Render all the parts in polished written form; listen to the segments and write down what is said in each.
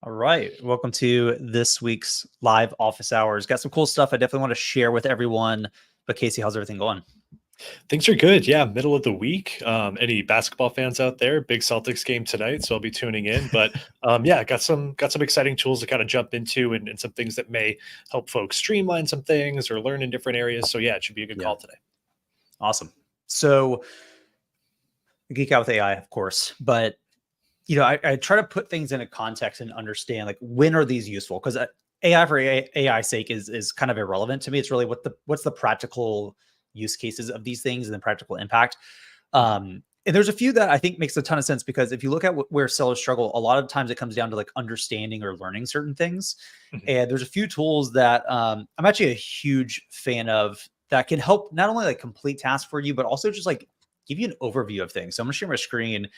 All right. Welcome to this week's live office hours. Got some cool stuff I definitely want to share with everyone. But Casey, how's everything going? Things are good. Yeah, middle of the week. Any basketball fans out there? Big Celtics game tonight, so I'll be tuning in. But yeah, got some exciting tools to kind of jump into and some things that may help folks streamline some things or learn in different areas. So yeah, it should be a good Yeah. call today. Awesome. So geek out with AI, of course, but I try to put things into context and understand like when are these useful? Because AI for AI sake is kind of irrelevant to me. It's really what's the practical use cases of these things and the practical impact. And there's a few that I think makes a ton of sense because if you look at where sellers struggle, a lot of times it comes down to like understanding or learning certain things. Mhm. And there's a few tools that I'm actually a huge fan of that can help not only like complete tasks for you, but also just like give you an overview of things. So I'm gonna share my screen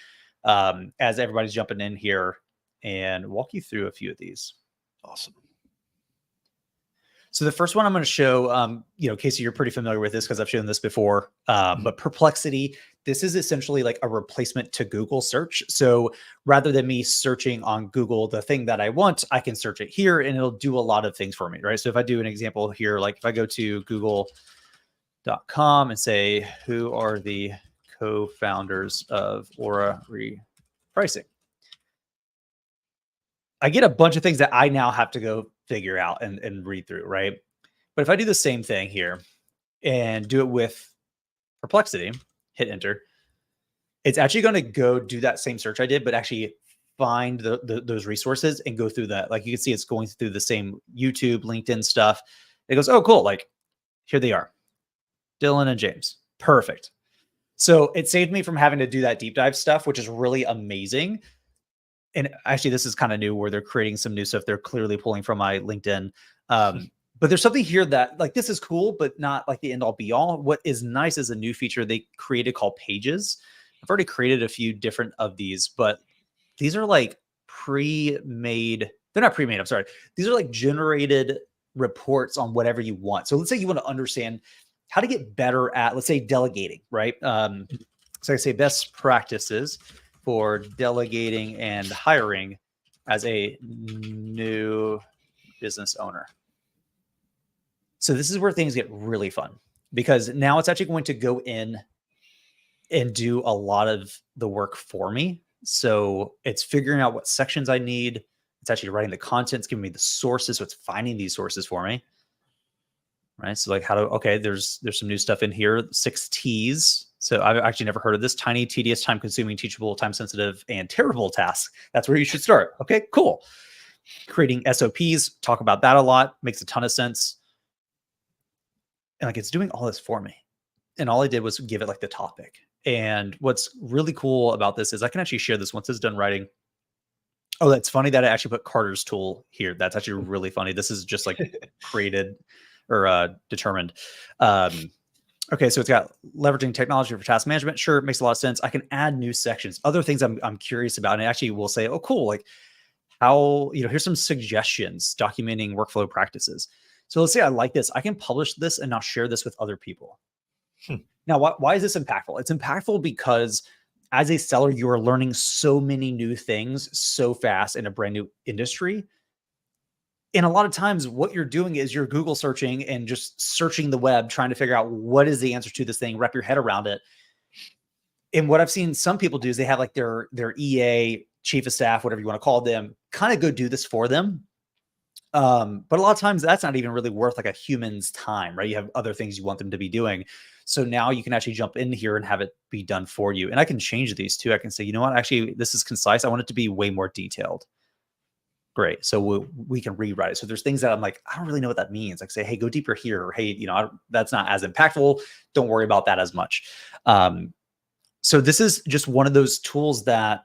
as everybody's jumping in here and walk you through a few of these. Awesome. So the first one I'm going to show, Casey, you're pretty familiar with this because I've shown this before. Mhm. But Perplexity, this is essentially like a replacement to Google search. So rather than me searching on Google the thing that I want, I can search it here and it'll do a lot of things for me, right? So if I do an example here, like if I go to google.com and say, who are the co-founders of Aura Repricing? I get a bunch of things that I now have to go figure out and read through, right? But if I do the same thing here and do it with Perplexity, hit enter, it's actually going to go do that same search I did, but actually find those resources and go through that. Like you can see, it's going through the same YouTube, LinkedIn stuff. It goes, oh, cool. Like here they are, Dylan and James. Perfect. So it saved me from having to do that deep dive stuff, which is really amazing. And actually, this is kind of new where they're creating some new stuff. They're clearly pulling from my LinkedIn. But there's something here that like this is cool, but not like the end all be all. What is nice is a new feature they created called Pages. I've already created a few different of these, but these are like pre-made. They're not pre-made. I'm sorry. These are like generated reports on whatever you want. So let's say you want to understand how to get better at, let's say, delegating, right? So I say best practices for delegating and hiring as a new business owner. So this is where things get really fun because now it's actually going to go in and do a lot of the work for me. So it's figuring out what sections I need. It's actually writing the content. It's giving me the sources. So it's finding these sources for me. Right. So like how to, okay, there's some new stuff in here, 6 T's. So I've actually never heard of this: tiny, tedious, time consuming, teachable, time sensitive, and terrible tasks. That's where you should start. Okay, cool. Creating SOPs, talk about that a lot, makes a ton of sense. And like it's doing all this for me. And all I did was give it like the topic. And what's really cool about this is I can actually share this once it's done writing. Oh, that's funny that I actually put Carter's tool here. That's actually really funny. This is just like created or determined. Okay, so it's got leveraging technology for task management. Sure, it makes a lot of sense. I can add new sections, other things I'm curious about, and I actually will say, oh, cool, like how, here's some suggestions documenting workflow practices. So let's say I like this. I can publish this and now share this with other people. Hmm. Now, why is this impactful? It's impactful because as a seller, you are learning so many new things so fast in a brand new industry. And a lot of times what you're doing is you're Google searching and just searching the web, trying to figure out what is the answer to this thing, wrap your head around it. And what I've seen some people do is they have like their EA, chief of staff, whatever you want to call them, kind of go do this for them. But a lot of times that's not even really worth like a human's time, right? You have other things you want them to be doing. So now you can actually jump in here and have it be done for you. And I can change these too. I can say, you know what, actually, this is concise. I want it to be way more detailed. Great. So we can rewrite it. So there's things that I'm like, I don't really know what that means. Like say, hey, go deeper here. Or, hey, that's not as impactful. Don't worry about that as much. So this is just one of those tools that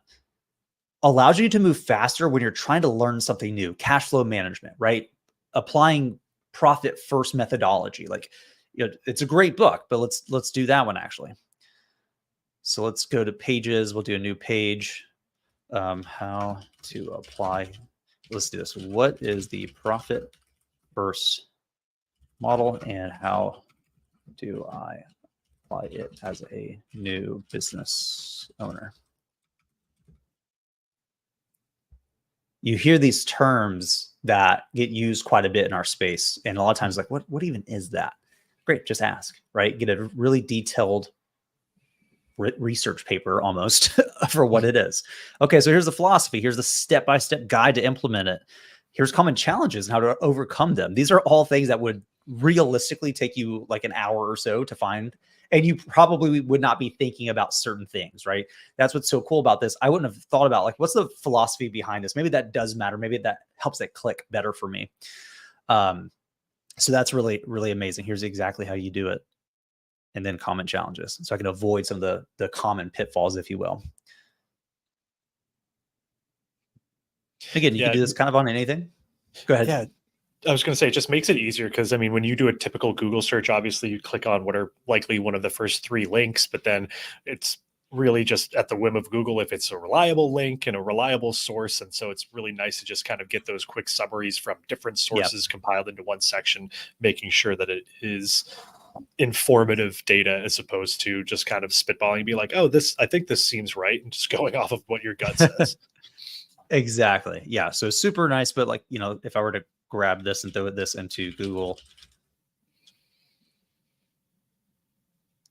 allows you to move faster when you're trying to learn something new. Cash flow management, right? Applying profit first methodology. Like, it's a great book, but let's do that one actually. So let's go to pages. We'll do a new page. How to apply. Let's do this. What is the profit first model and how do I apply it as a new business owner? you hear these terms that get used quite a bit in our space. And a lot of times like, what even is that? Great. Just ask, right? Get a really detailed research paper almost for what it is. Okay. So here's the philosophy. Here's the step-by-step guide to implement it. Here's common challenges and how to overcome them. These are all things that would realistically take you like an hour or so to find. And you probably would not be thinking about certain things, right? That's what's so cool about this. I wouldn't have thought about like, what's the philosophy behind this? Maybe that does matter. Maybe that helps it click better for me. So that's really, really amazing. Here's exactly how you do it. And then common challenges. So I can avoid some of the common pitfalls, if you will. Again, you can do this kind of on anything. Go ahead. Yeah. I was going to say, it just makes it easier because, I mean, when you do a typical Google search, obviously you click on what are likely one of the first 3 links, but then it's really just at the whim of Google if it's a reliable link and a reliable source. And so it's really nice to just kind of get those quick summaries from different sources compiled into one section, making sure that it is informative data as opposed to just kind of spitballing and be like, oh, I think this seems right, and just going off of what your gut says. Exactly. Yeah. So super nice. But like, if I were to grab this and throw this into Google,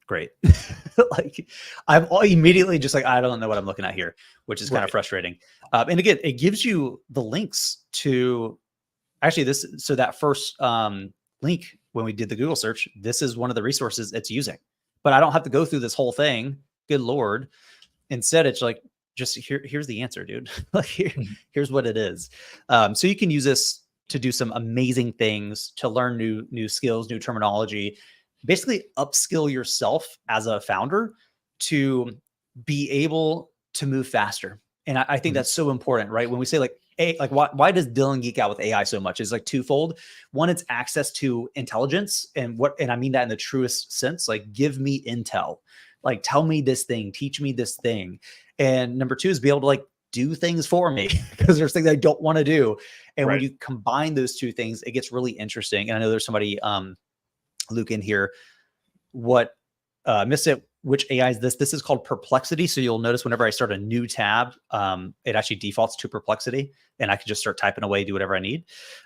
great. Like I'm immediately just like, I don't know what I'm looking at here, which is kind of frustrating. And again, it gives you the links to actually so that first link when we did the Google search, this is one of the resources it's using, but I don't have to go through this whole thing. Good Lord. Instead, it's like, just here's the answer, dude. Like here's what it is. So you can use this to do some amazing things, to learn new skills, new terminology, basically upskill yourself as a founder to be able to move faster. And I think that's so important, right? When we say like, why does Dylan geek out with AI so much? It's like twofold. One, it's access to intelligence, and I mean that in the truest sense. Like, give me intel, like tell me this thing, teach me this thing. And number 2 is be able to like do things for me because there's things I don't want to do. And when you combine those 2 things, it gets really interesting. And I know there's somebody, Luke, in here. What missed it? Which AI is this? This is called Perplexity. So you'll notice whenever I start a new tab, it actually defaults to Perplexity, and I can just start typing away, do whatever I need.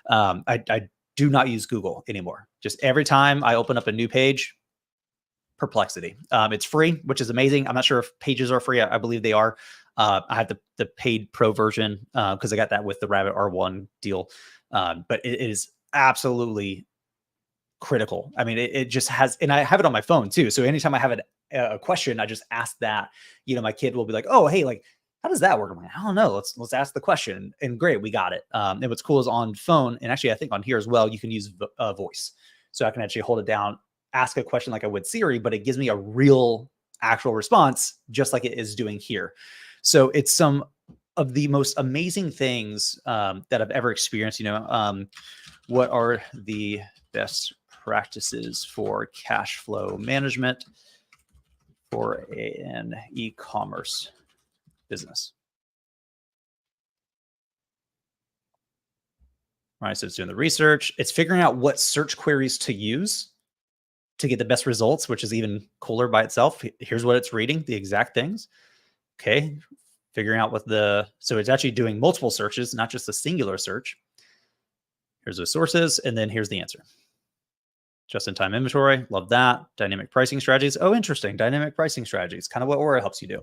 I do not use Google anymore. Just every time I open up a new page, Perplexity. It's free, which is amazing. I'm not sure if pages are free. I believe they are. I have the paid pro version because I got that with the Rabbit R1 deal. But it is absolutely critical. I mean, it just has, and I have it on my phone too. So anytime I have a question, I just ask that. My kid will be like, "Oh, hey, like, how does that work?" I'm like, "I don't know. Let's ask the question." And great, we got it. And what's cool is on phone, and actually I think on here as well, you can use voice. So I can actually hold it down, ask a question like I would Siri, but it gives me a real actual response, just like it is doing here. So it's some of the most amazing things that I've ever experienced. What are the best practices for cash flow management for an e-commerce business? All right, so it's doing the research. It's figuring out what search queries to use to get the best results, which is even cooler by itself. Here's what it's reading, the exact things. Okay, figuring out so it's actually doing multiple searches, not just a singular search. Here's the sources, and then here's the answer. Just-in-time inventory, love that. Dynamic pricing strategies. Oh, interesting. Dynamic pricing strategies, kind of what Aura helps you do,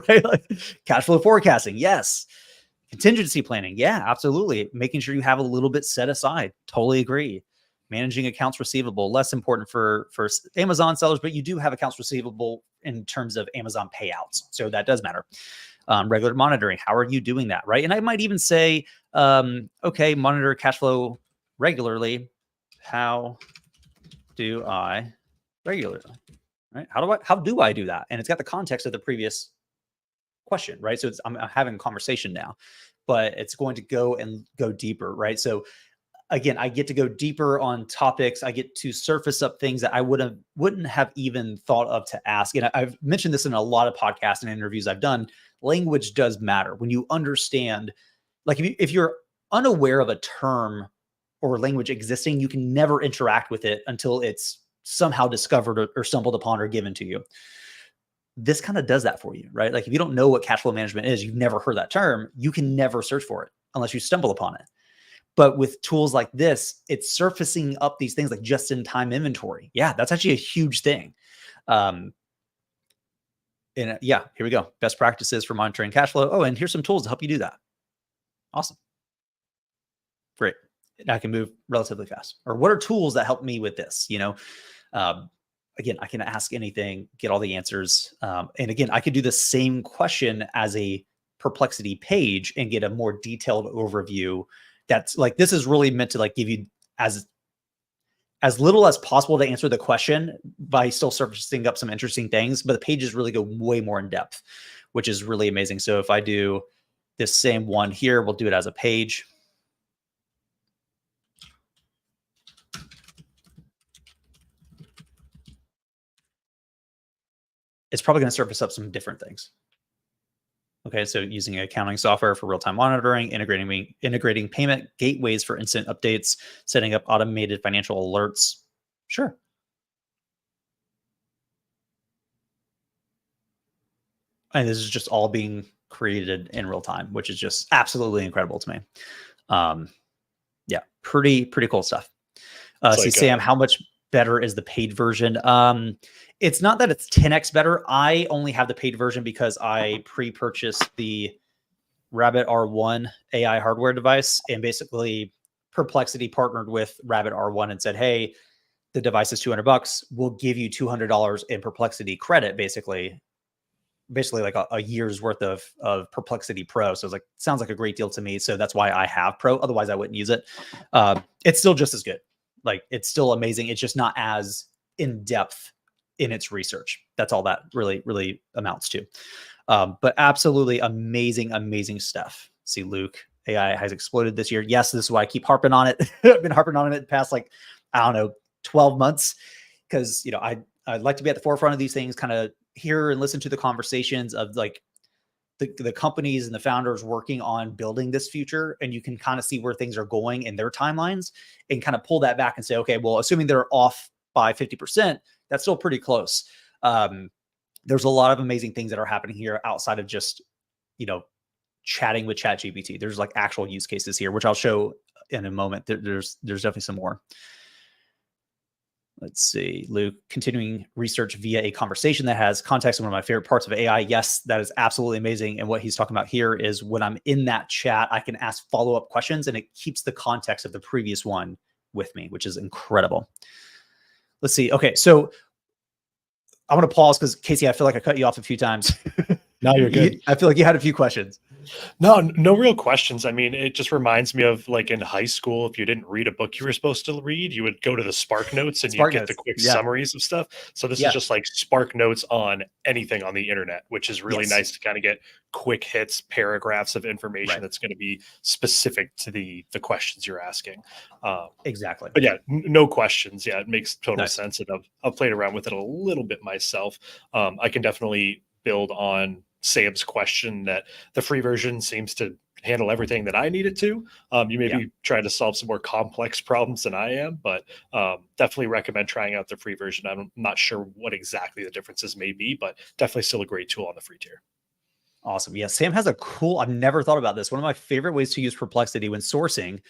right? Like cash flow forecasting, yes. Contingency planning, yeah, absolutely. Making sure you have a little bit set aside, totally agree. Managing accounts receivable, less important for Amazon sellers, but you do have accounts receivable in terms of Amazon payouts, so that does matter. Regular monitoring, how are you doing that, right? And I might even say, okay, monitor cash flow regularly. How do I regularly, right? How do I do that? And it's got the context of the previous question, right? So I'm having a conversation now, but it's going to go deeper, right? So again, I get to go deeper on topics. I get to surface up things that I wouldn't have even thought of to ask. And I've mentioned this in a lot of podcasts and interviews I've done. Language does matter. When you understand, like if you're unaware of a term or language existing, you can never interact with it until it's somehow discovered or stumbled upon or given to you. this kind of does that for you, right? Like if you don't know what cash flow management is, you've never heard that term, you can never search for it unless you stumble upon it. But with tools like this, it's surfacing up these things like just-in-time inventory. Yeah, that's actually a huge thing. And yeah, here we go. Best practices for monitoring cash flow. Oh, and here's some tools to help you do that. Awesome. Great. And I can move relatively fast. Or what are tools that help me with this? Again, I can ask anything, get all the answers. And again, I could do the same question as a Perplexity page and get a more detailed overview. That's like, this is really meant to like give you as little as possible to answer the question by still surfacing up some interesting things, but the pages really go way more in depth, which is really amazing. So if I do this same one here, we'll do it as a page. It's probably going to surface up some different things. Okay, so using accounting software for real-time monitoring, integrating payment gateways for instant updates, setting up automated financial alerts. Sure. And this is just all being created in real time, which is just absolutely incredible to me. Yeah, pretty cool stuff. See, Sam, how much better is the paid version? It's not that it's 10x better. I only have the paid version because I pre-purchased the Rabbit R1 AI hardware device, and basically Perplexity partnered with Rabbit R1 and said, hey, the device is $200. We'll give you $200 in Perplexity credit, basically like a year's worth of Perplexity Pro. So it's like, sounds like a great deal to me. So that's why I have Pro. Otherwise I wouldn't use it. It's still just as good. Like it's still amazing. It's just not as in depth in its research. That's all that really amounts to. But absolutely amazing stuff. See, Luke, AI has exploded this year. Yes, this is why I keep harping on it. I've been harping on it the past, like, I don't know, 12 months. Because, you know, I'd like to be at the forefront of these things, kind of hear and listen to the conversations of like the companies and the founders working on building this future. And you can kind of see where things are going in their timelines and kind of pull that back and say, okay, well, assuming they're off by 50%, that's still pretty close. There's a lot of amazing things that are happening here outside of just, you know, chatting with ChatGPT. There's like actual use cases here, which I'll show in a moment. There's definitely some more. Let's see, Luke, continuing research via a conversation that has context. One of my favorite parts of AI. Yes, that is absolutely amazing. And what he's talking about here is when I'm in that chat, I can ask follow-up questions and it keeps the context of the previous one with me, which is incredible. Let's see. Okay, so I want to pause because Casey, I feel like I cut you off a few times. No, you're good. I feel like you had a few questions. No real questions. I mean, it just reminds me of like in high school, if you didn't read a book you were supposed to read, you would go to the Spark Notes and you get the quick summaries of stuff. So this is just like Spark Notes on anything on the internet, which is really nice to kind of get quick hits, paragraphs of information that's going to be specific to the questions you're asking. Exactly. But yeah, no questions. Yeah, it makes total sense. And I've played around with it a little bit myself. I can definitely build on Sam's question that the free version seems to handle everything that I need it to. You may be trying to solve some more complex problems than I am, but definitely recommend trying out the free version. I'm not sure what exactly the differences may be, but definitely still a great tool on the free tier. Awesome. Yeah, Sam has a cool, I've never thought about this. One of my favorite ways to use Perplexity when sourcing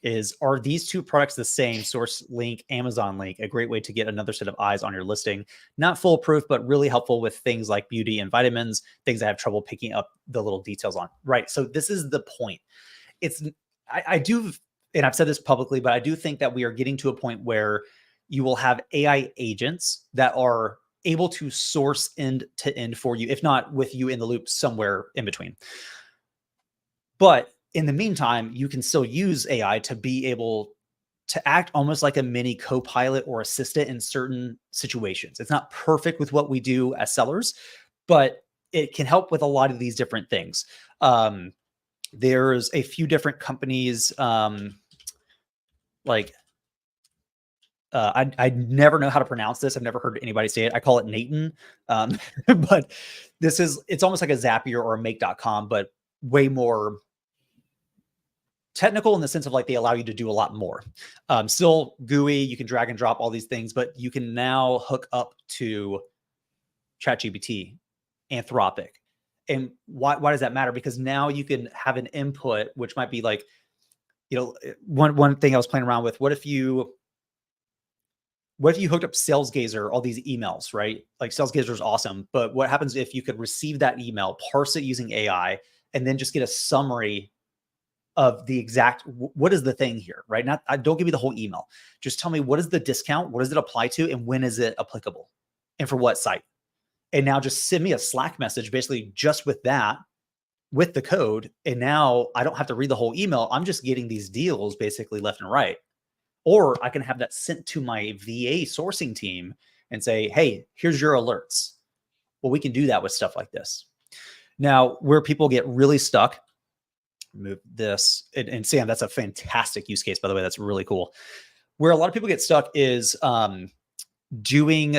is, are these two products the same? Source link, Amazon link, a great way to get another set of eyes on your listing. Not foolproof, but really helpful with things like beauty and vitamins, things I have trouble picking up the little details on. Right. So this is the point. I do, and I've said this publicly, but I do think that we are getting to a point where you will have AI agents that are able to source end to end for you, if not with you in the loop somewhere in between. But in the meantime, you can still use AI to be able to act almost like a mini co-pilot or assistant in certain situations. It's not perfect with what we do as sellers, but it can help with a lot of these different things. There's a few different companies, I never know how to pronounce this. I've never heard anybody say it. I call it Naten. But it's almost like a Zapier or a make.com, but way more technical in the sense of like they allow you to do a lot more. Still GUI, you can drag and drop all these things, but you can now hook up to ChatGPT Anthropic. And why does that matter? Because now you can have an input, which might be like, one thing I was playing around with, what if you hooked up SalesGazer, all these emails, right? Like SalesGazer is awesome, but what happens if you could receive that email, parse it using AI, and then just get a summary of the exact, what is the thing here, right? Don't give me the whole email. Just tell me, what is the discount? What does it apply to? And when is it applicable? And for what site? And now just send me a Slack message, basically just with that, with the code. And now I don't have to read the whole email. I'm just getting these deals basically left and right. Or I can have that sent to my VA sourcing team and say, hey, here's your alerts. Well, we can do that with stuff like this. Now, where people get really stuck, move this. And Sam, that's a fantastic use case, by the way. That's really cool. Where a lot of people get stuck is doing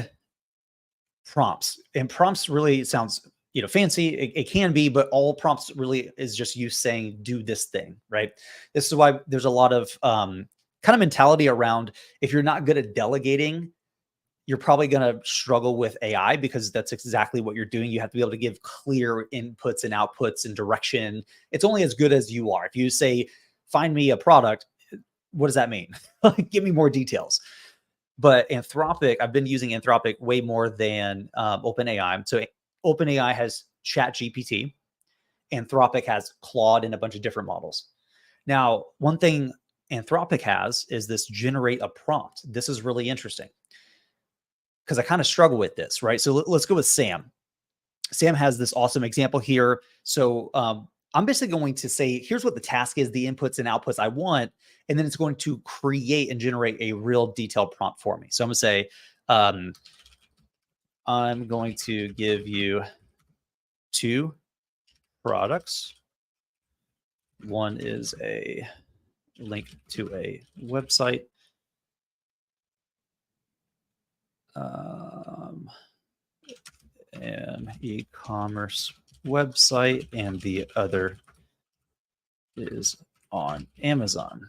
prompts. And prompts really sounds, fancy. It can be, but all prompts really is just you saying, do this thing, right? This is why there's a lot of kind of mentality around, if you're not good at delegating, you're probably going to struggle with AI, because that's exactly what you're doing. You have to be able to give clear inputs and outputs and direction. It's only as good as you are. If you say, find me a product, what does that mean? Give me more details. But Anthropic, I've been using Anthropic way more than OpenAI. So OpenAI has ChatGPT. Anthropic has Claude and a bunch of different models. Now, one thing Anthropic has is this generate a prompt. This is really interesting, because I kind of struggle with this, right? So let's go with Sam. Sam has this awesome example here. So I'm basically going to say, here's what the task is, the inputs and outputs I want, and then it's going to create and generate a real detailed prompt for me. So I'm going to say, I'm going to give you 2 products. One is a link to a website. An e-commerce website, and the other is on Amazon.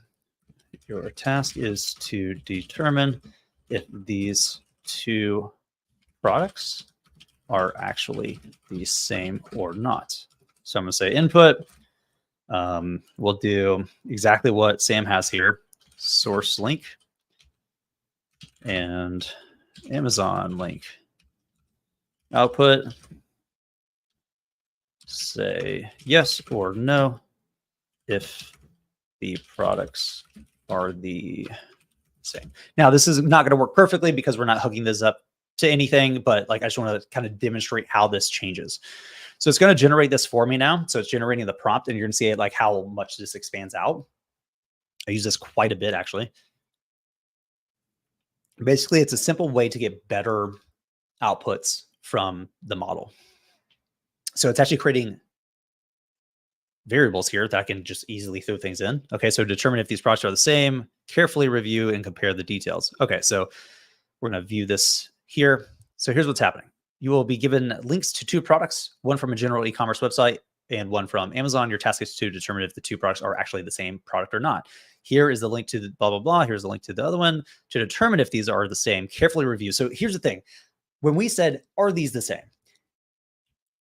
Your task is to determine if these 2 products are actually the same or not. So I'm going to say input. We'll do exactly what Sam has here: source link and Amazon link. Output, say yes or no if the products are the same. Now, this is not going to work perfectly because we're not hooking this up to anything, but I just want to kind of demonstrate how this changes. So it's going to generate this for me now. So it's generating the prompt, and you're going to see it how much this expands out. I use this quite a bit, actually. Basically, it's a simple way to get better outputs from the model. So it's actually creating variables here that I can just easily throw things in. Okay, so determine if these products are the same, carefully review and compare the details. Okay, so we're going to view this here. So here's what's happening. You will be given links to 2 products, one from a general e-commerce website and one from Amazon. Your task is to determine if the 2 products are actually the same product or not. Here is the link to the blah, blah, blah. Here's the link to the other one. To determine if these are the same, carefully review. So here's the thing. When we said, are these the same?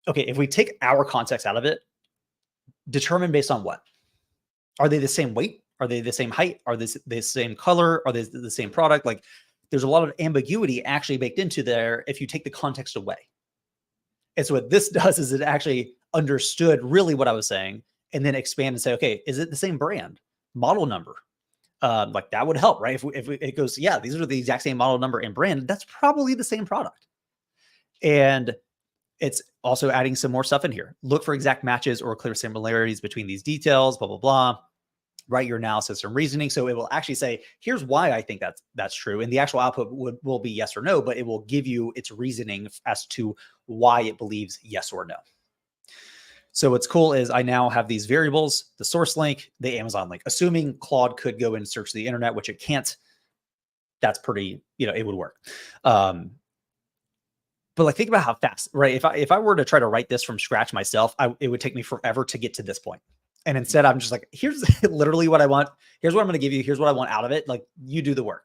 Okay, if we take our context out of it, determine based on what? Are they the same weight? Are they the same height? Are they the same color? Are they the same product? There's a lot of ambiguity actually baked into there if you take the context away. And so what this does is it actually understood really what I was saying, and then expand and say, okay, is it the same brand, model number? That would help, right? If it goes, yeah, these are the exact same model number and brand, that's probably the same product. And it's also adding some more stuff in here. Look for exact matches or clear similarities between these details, blah, blah, blah. Write your analysis and reasoning. So it will actually say, here's why I think that's true. And the actual output will be yes or no, but it will give you its reasoning as to why it believes yes or no. So what's cool is I now have these variables, the source link, the Amazon link, assuming Claude could go and search the internet, which it can't. That's pretty, it would work. But think about how fast, right? If I were to try to write this from scratch myself, it would take me forever to get to this point. And instead, I'm just here's literally what I want. Here's what I'm going to give you. Here's what I want out of it. You do the work.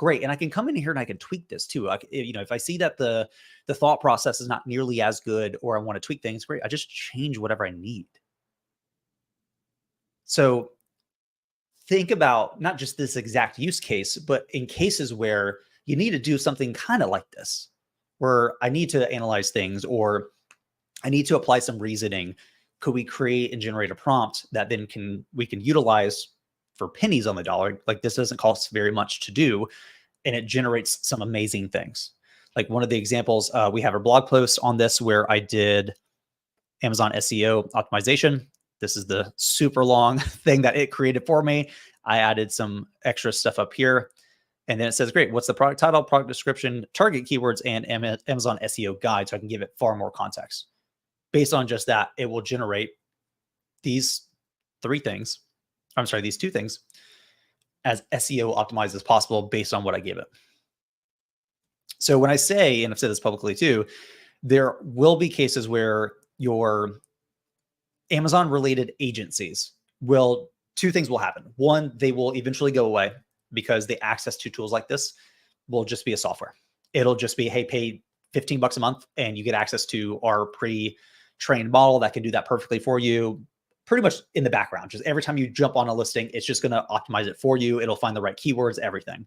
great. And I can come in here and I can tweak this too. If I see that the thought process is not nearly as good, or I want to tweak things, great. I just change whatever I need. So think about not just this exact use case, but in cases where you need to do something kind of like this, where I need to analyze things or I need to apply some reasoning. Could we create and generate a prompt that then we can utilize for pennies on the dollar? Like, this doesn't cost very much to do, and it generates some amazing things. Like, one of the examples, we have a blog post on this where I did Amazon SEO optimization. This is the super long thing that it created for me. I added some extra stuff up here. And then it says, great, what's the product title, product description, target keywords, and Amazon SEO guide, so I can give it far more context. Based on just that, it will generate these two things as SEO optimized as possible based on what I give it. So when I say, and I've said this publicly too, there will be cases where your Amazon related agencies two things will happen. One, they will eventually go away because the access to tools like this will just be a software. It'll just be, hey, pay $15 a month and you get access to our pre-trained model that can do that perfectly for you, pretty much in the background. Just every time you jump on a listing, it's just going to optimize it for you. It'll find the right keywords, everything.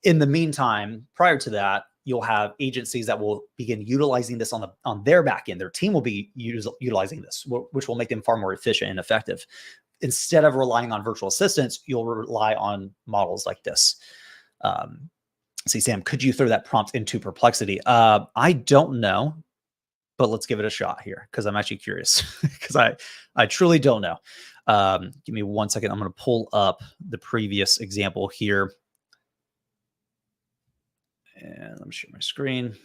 In the meantime, prior to that, you'll have agencies that will begin utilizing this on their back end. Their team will be utilizing this, which will make them far more efficient and effective. Instead of relying on virtual assistants, you'll rely on models like this. See, Sam, could you throw that prompt into Perplexity? I don't know, but let's give it a shot here because I'm actually curious because I truly don't know. Give me 1 second. I'm going to pull up the previous example here. And let me share my screen.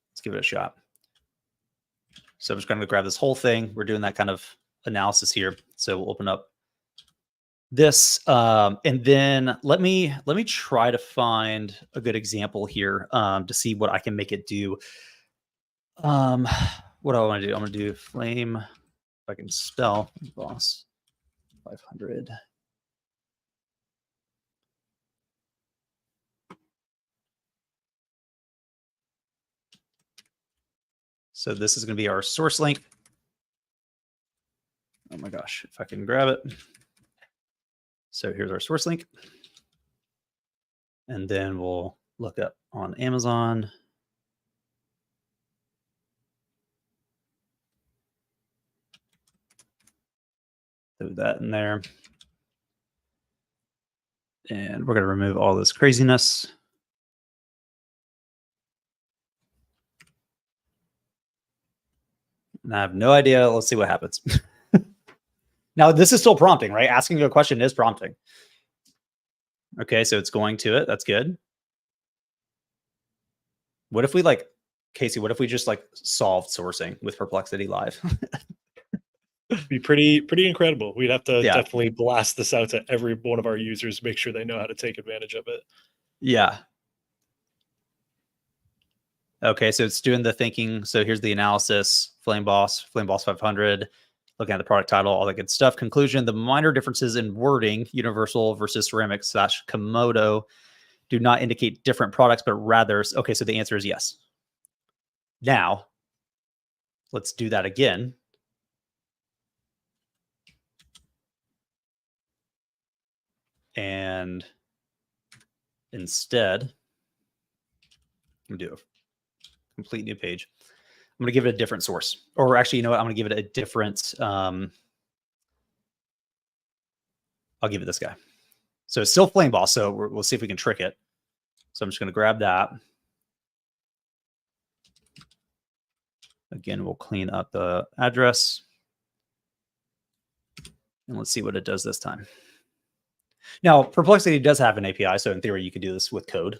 Let's give it a shot. So I'm just going to grab this whole thing. We're doing that kind of analysis here. So we'll open up this, and then let me try to find a good example here to see what I can make it do. What do I want to do? I'm going to do flame, if I can spell boss 500. So this is going to be our source link. Oh my gosh, if I can grab it. So here's our source link. And then we'll look up on Amazon. Throw that in there. And we're going to remove all this craziness. And I have no idea. Let's see what happens. Now, this is still prompting, right? Asking you a question is prompting. Okay, so it's going to it. That's good. What if we Casey, what if we just solved sourcing with Perplexity Live? Be pretty incredible. We'd have to definitely blast this out to every one of our users, make sure they know how to take advantage of it. Yeah. Okay, so it's doing the thinking. So here's the analysis, Flame Boss 500, looking at the product title, all that good stuff. Conclusion, the minor differences in wording, Universal versus Ceramic / Komodo, do not indicate different products, but rather, okay, so the answer is yes. Now, let's do that again. And instead, I'm going to do a complete new page. I'm going to give it a different source. Or actually, you know what? I'm going to give it a different, I'll give it this guy. So it's still Flame Boss, so we'll see if we can trick it. So I'm just going to grab that. Again, we'll clean up the address. And let's see what it does this time. Now, Perplexity does have an API, so in theory, you could do this with code.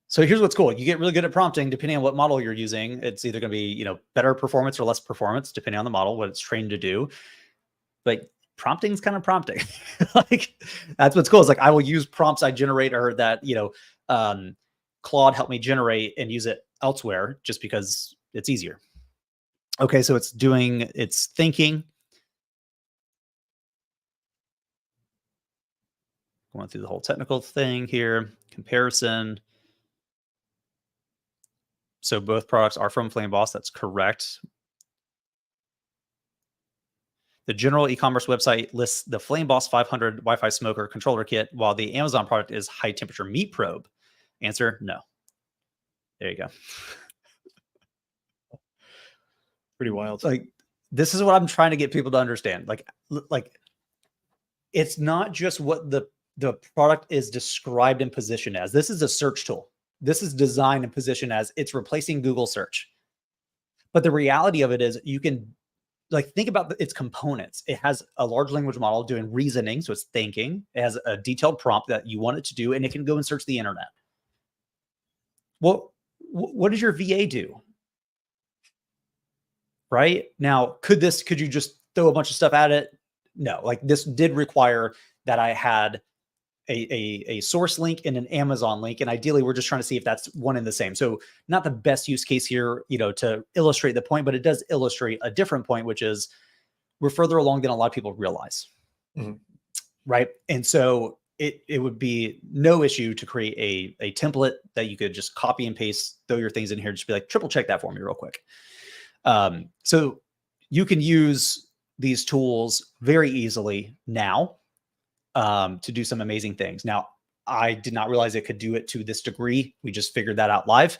So here's what's cool. You get really good at prompting depending on what model you're using. It's either going to be, better performance or less performance, depending on the model, what it's trained to do. But prompting is kind of prompting. That's what's cool. It's I will use prompts I generate or that, Claude helped me generate and use it elsewhere just because it's easier. Okay, so it's doing its thinking. Going through the whole technical thing here, comparison. So both products are from FlameBoss. That's correct. The general e-commerce website lists the FlameBoss 500 Wi-Fi smoker controller kit, while the Amazon product is high temperature meat probe. Answer: no. There you go. Pretty wild. Like, this is what I'm trying to get people to understand. Like it's not just what the product is described and positioned as. This is a search tool. This is designed and positioned as it's replacing Google search. But the reality of it is, you can think about its components. It has a large language model doing reasoning, so it's thinking. It has a detailed prompt that you want it to do, and it can go and search the internet. Well, what does your VA do? Right now, could you just throw a bunch of stuff at it? No, like this did require that I had a source link and an Amazon link. And ideally, we're just trying to see if that's one and the same. So not the best use case here, to illustrate the point, but it does illustrate a different point, which is we're further along than a lot of people realize. Mm-hmm. Right. And so it would be no issue to create a template that you could just copy and paste, throw your things in here, just be like, triple check that for me real quick. So you can use these tools very easily now to do some amazing things. Now, I did not realize it could do it to this degree. We just figured that out live.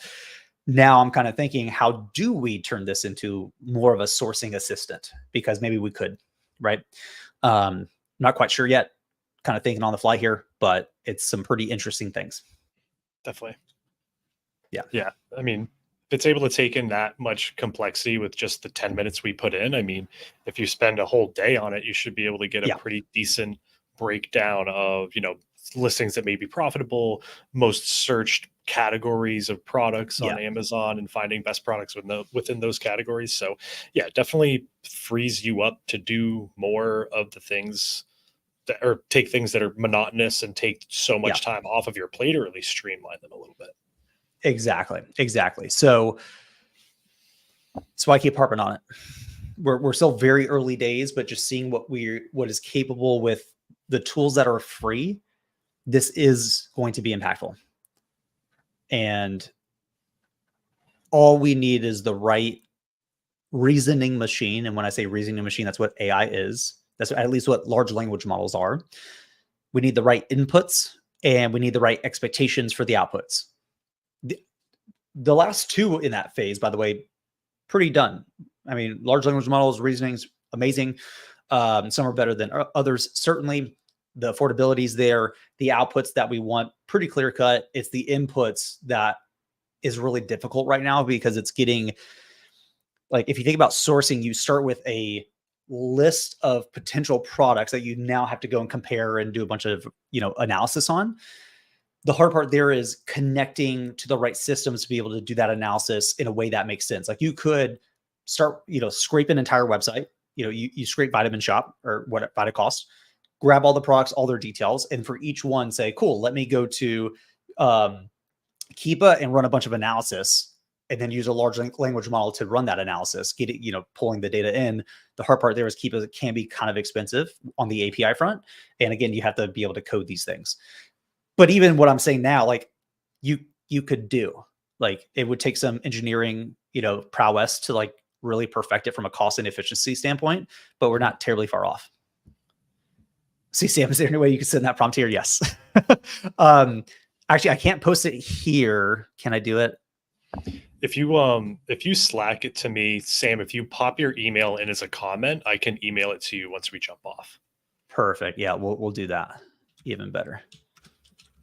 Now I'm kind of thinking, how do we turn this into more of a sourcing assistant? Because maybe we could, right? Not quite sure yet. Kind of thinking on the fly here, but it's some pretty interesting things. Definitely. Yeah. Yeah. I mean, if it's able to take in that much complexity with just the 10 minutes we put in, I mean, if you spend a whole day on it, you should be able to get a pretty decent breakdown of, listings that may be profitable, most searched categories of products on Amazon, and finding best products within those categories. So yeah, definitely frees you up to do more of the things or take things that are monotonous and take so much time off of your plate, or at least streamline them a little bit. Exactly. So I keep harping on it. We're still very early days, but just seeing what is capable with the tools that are free, this is going to be impactful. And all we need is the right reasoning machine. And when I say reasoning machine, that's what AI is. That's at least what large language models are. We need the right inputs, and we need the right expectations for the outputs. The last two in that phase, by the way, pretty done. I mean, large language models, reasoning's amazing. Some are better than others. Certainly the affordability is there. The outputs that we want, pretty clear cut. It's the inputs that is really difficult right now, because it's getting, like, if you think about sourcing, you start with a list of potential products that you now have to go and compare and do a bunch of, analysis on. The hard part there is connecting to the right systems to be able to do that analysis in a way that makes sense. Like, you could start, scrape an entire website. You scrape Vitamin Shop or what Vitacost, grab all the products, all their details, and for each one say, cool, let me go to Keepa and run a bunch of analysis, and then use a large language model to run that analysis, get it, pulling the data in. The hard part there is Keepa can be kind of expensive on the API front. And again, you have to be able to code these things. But even what I'm saying now, like, you could do, like, it would take some engineering, prowess to like really perfect it from a cost and efficiency standpoint, but we're not terribly far off. See, Sam, is there any way you can send that prompt here? Yes. Actually, I can't post it here. Can I do it? If you Slack it to me, Sam, if you pop your email in as a comment, I can email it to you once we jump off. Perfect. Yeah, we'll do that. Even better.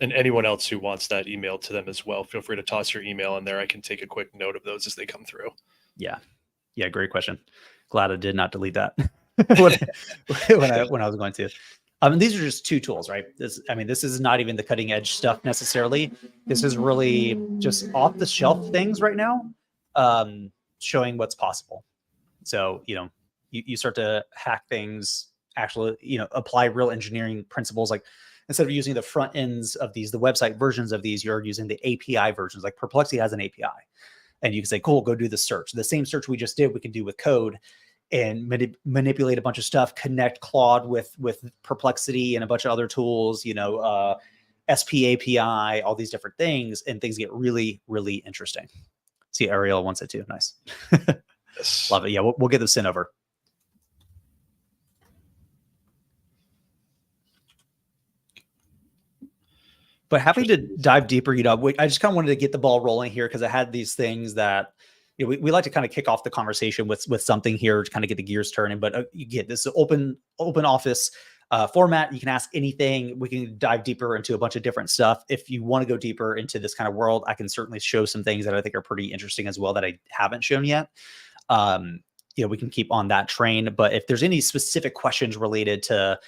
And anyone else who wants that email to them as well, feel free to toss your email in there. I can take a quick note of those as they come through. Yeah. Great question. Glad I did not delete that when I was going to. These are just two tools, right? This is not even the cutting edge stuff necessarily. This is really just off the shelf things right now, showing what's possible. So, you start to hack things, actually, apply real engineering principles. Like, instead of using the front ends of these, the website versions of these, you're using the API versions. Like, Perplexity has an API. And you can say, cool, go do the search. The same search we just did, we can do with code and manipulate a bunch of stuff, connect Claude with Perplexity and a bunch of other tools, SP API, all these different things, and things get really, really interesting. See, Ariel wants it too. Nice. Yes. Love it. Yeah, we'll get this sent over. But happy to dive deeper. I just kind of wanted to get the ball rolling here because I had these things that we like to kind of kick off the conversation with something here to kind of get the gears turning. But you get this open office format. You can ask anything. We can dive deeper into a bunch of different stuff. If you want to go deeper into this kind of world, I can certainly show some things that I think are pretty interesting as well that I haven't shown yet. We can keep on that train. But if there's any specific questions related to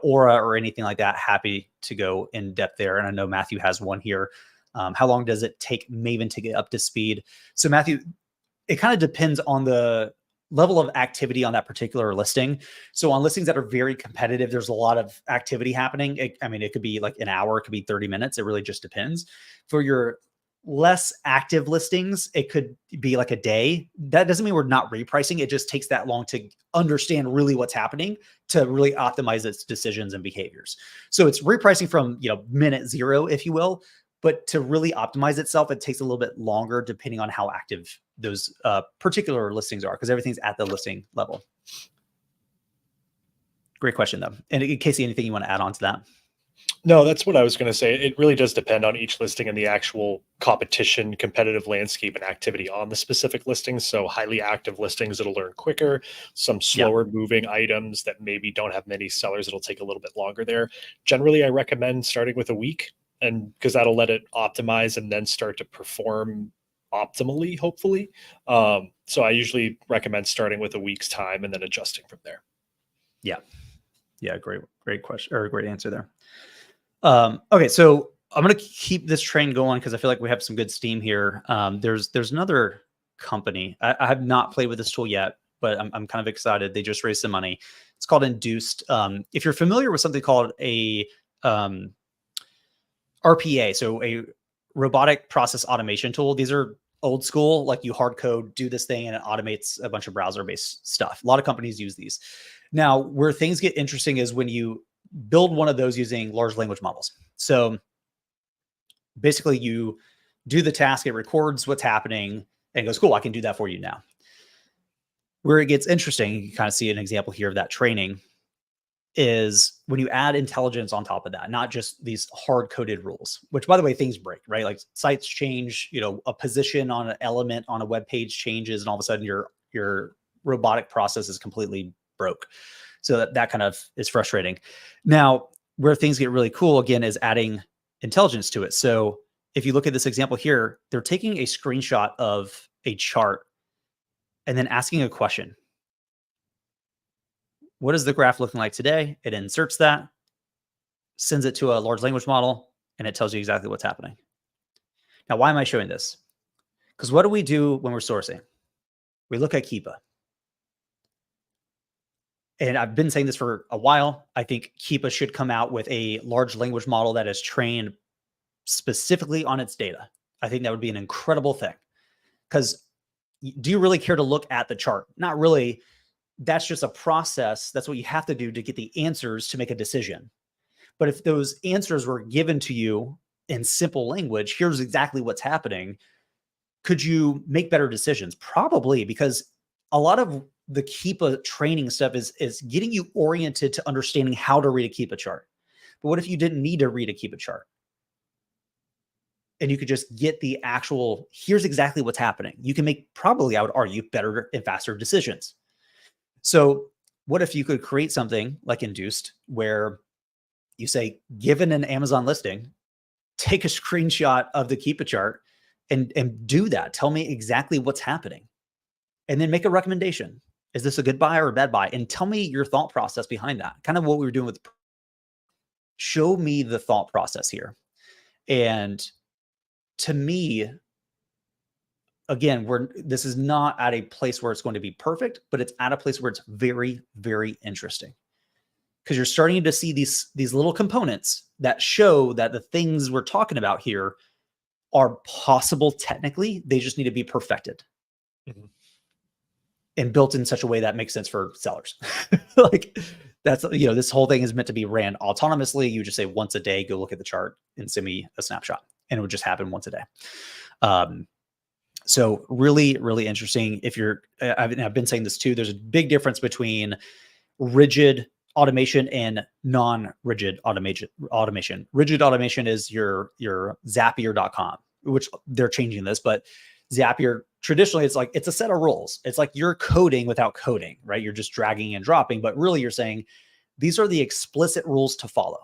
Aura or anything like that, happy to go in depth there. And I know Matthew has one here. How long does it take Maven to get up to speed? So Matthew, it kind of depends on the level of activity on that particular listing. So on listings that are very competitive, there's a lot of activity happening. It could be like an hour, it could be 30 minutes. It really just depends. For your less active listings, it could be like a day. That doesn't mean we're not repricing. It just takes that long to understand really what's happening to really optimize its decisions and behaviors. So it's repricing from, minute zero, if you will, but to really optimize itself, it takes a little bit longer depending on how active those particular listings are, because everything's at the listing level. Great question though. And Casey, anything you want to add on to that? No, that's what I was going to say. It really does depend on each listing and the actual competition, competitive landscape, and activity on the specific listings. So highly active listings, it'll learn quicker. Some slower moving items that maybe don't have many sellers, it'll take a little bit longer there. Generally, I recommend starting with a week, and because that'll let it optimize and then start to perform optimally, hopefully. So I usually recommend starting with a week's time and then adjusting from there. Yeah. Great question, or great answer there. Okay, so I'm going to keep this train going because I feel like we have some good steam here. There's another company. I have not played with this tool yet, but I'm kind of excited. They just raised some money. It's called Induced. If you're familiar with something called a RPA, so a robotic process automation tool, these are old school, like you hard code, do this thing, and it automates a bunch of browser-based stuff. A lot of companies use these. Now, where things get interesting is when you build one of those using large language models. So basically you do the task, it records what's happening and goes, cool, I can do that for you now. Where it gets interesting, you can kind of see an example here of that training, is when you add intelligence on top of that, not just these hard coded rules, which by the way, things break, right? Like sites change, a position on an element on a web page changes, and all of a sudden your robotic process is completely broke. So that kind of is frustrating. Now, where things get really cool again is adding intelligence to it. So if you look at this example here, they're taking a screenshot of a chart and then asking a question. What is the graph looking like today? It inserts that, sends it to a large language model, and it tells you exactly what's happening. Now, why am I showing this? Because what do we do when we're sourcing? We look at Keepa. And I've been saying this for a while. I think Keepa should come out with a large language model that is trained specifically on its data. I think that would be an incredible thing. Because do you really care to look at the chart? Not really. That's just a process. That's what you have to do to get the answers to make a decision. But if those answers were given to you in simple language, here's exactly what's happening, could you make better decisions? Probably, because a lot of the Keepa training stuff is getting you oriented to understanding how to read a Keepa chart. But what if you didn't need to read a Keepa chart? And you could just get the actual, here's exactly what's happening. You can make, probably, I would argue, better and faster decisions. So what if you could create something like Induced where you say, given an Amazon listing, take a screenshot of the Keepa chart and do that. Tell me exactly what's happening. And then make a recommendation. Is this a good buy or a bad buy? And tell me your thought process behind that. Kind of what we were doing with, show me the thought process here. And to me, again, this is not at a place where it's going to be perfect, but it's at a place where it's very, very interesting. Because you're starting to see these little components that show that the things we're talking about here are possible technically. They just need to be perfected Mhm. and built in such a way that makes sense for sellers. Like that's, this whole thing is meant to be ran autonomously. You just say once a day, go look at the chart and send me a snapshot, and it would just happen once a day. So really, really interesting. If you're, I've been saying this too, there's a big difference between rigid automation and non-rigid automation. Rigid automation is your Zapier.com, which they're changing this, but Zapier traditionally it's a set of rules. It's like you're coding without coding, right? You're just dragging and dropping, but really you're saying these are the explicit rules to follow.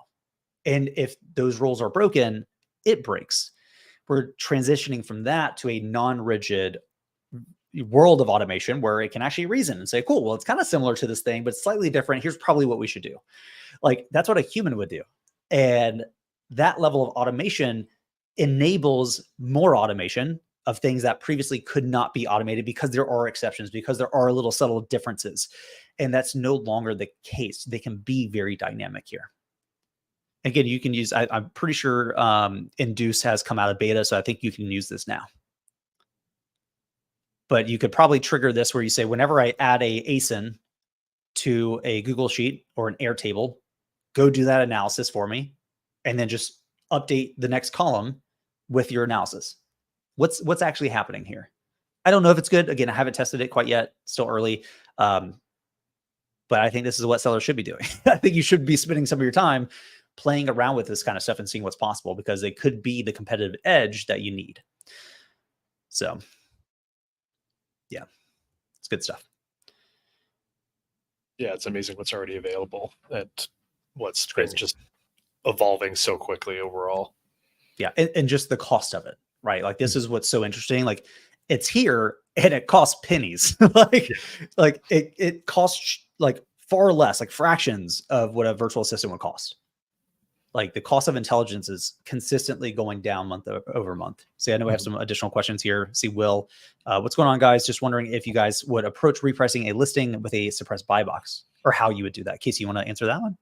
And if those rules are broken, it breaks. We're transitioning from that to a non-rigid world of automation where it can actually reason and say, cool, well, it's kind of similar to this thing, but slightly different. Here's probably what we should do. Like that's what a human would do. And that level of automation enables more automation of things that previously could not be automated because there are exceptions, because there are little subtle differences. And that's no longer the case. They can be very dynamic here. Again, you can use, I'm pretty sure Induce has come out of beta, so I think you can use this now. But you could probably trigger this where you say, whenever I add a ASIN to a Google Sheet or an Airtable, go do that analysis for me, and then just update the next column with your analysis. What's actually happening here? I don't know if it's good. Again, I haven't tested it quite yet. Still early. But I think this is what sellers should be doing. I think you should be spending some of your time playing around with this kind of stuff and seeing what's possible, because it could be the competitive edge that you need. So yeah, it's good stuff. Yeah, it's amazing what's already available and what's Crazy. just evolving so quickly overall. Yeah, and just the cost of it, right? Like this is what's so interesting. Like it's here and it costs pennies. like it costs like far less, like fractions of what a virtual assistant would cost. Like the cost of intelligence is consistently going down month over month. So I know we have some additional questions here. See, Will, what's going on, guys? Just wondering if you guys would approach repricing a listing with a suppressed buy box, or how you would do that. Casey, you want to answer that one?